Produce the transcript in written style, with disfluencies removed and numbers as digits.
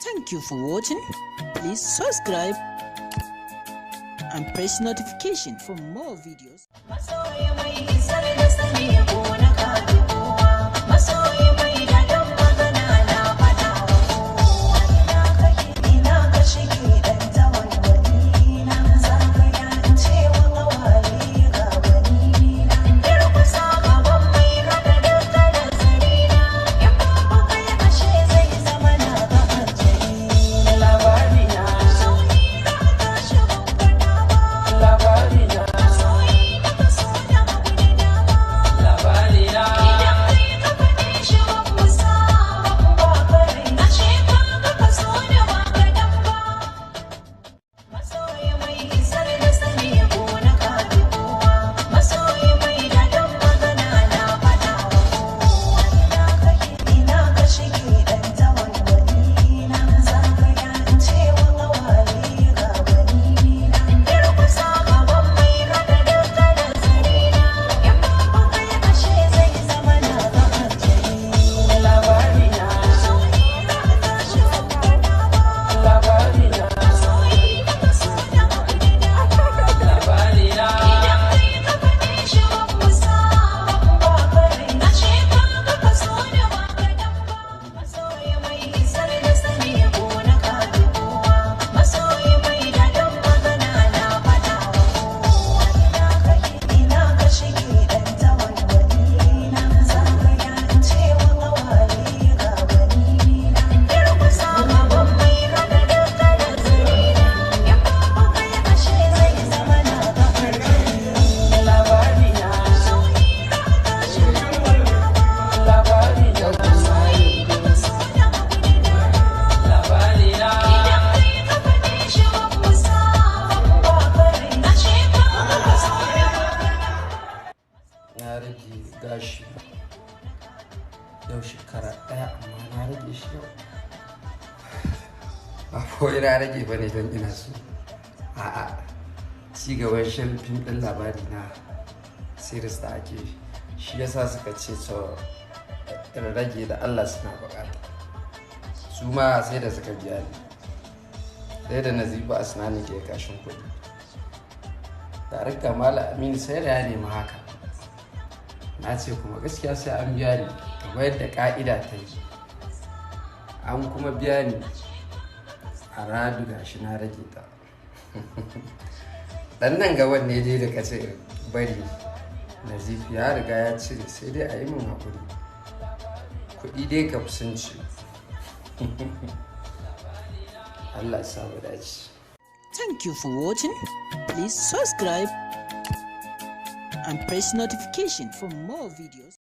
Thank you for watching. Please subscribe and press notification for more videos. Na rage gashi yau shekara ɗaya, amma na rage shi yau. Ba kawai na rage ba ne don ina so. A'a, ci gaban shan fim ɗin labari na series da ake shi yasa suka ce to in rage da Allah suna buƙata. Su ma sai da suka biya ni. Sai da Nazifu Asnani ke kashin kuɗi. Darakta Malam Aminu sai da ya nemi haka. Na ce kuma gaskiya sai an biya ni kamar yadda ka'ida ta yi, an kuma biya ni a radu gashi na rage ta. Dan nan gaban ne dai da kace bari Nazifi ya riga ya cire, sai dai a yi min haƙuri, kuɗi dai ka kusanci. Allah ya sa mu dace. Thank you for watching. Please subscribe and press notification for more videos.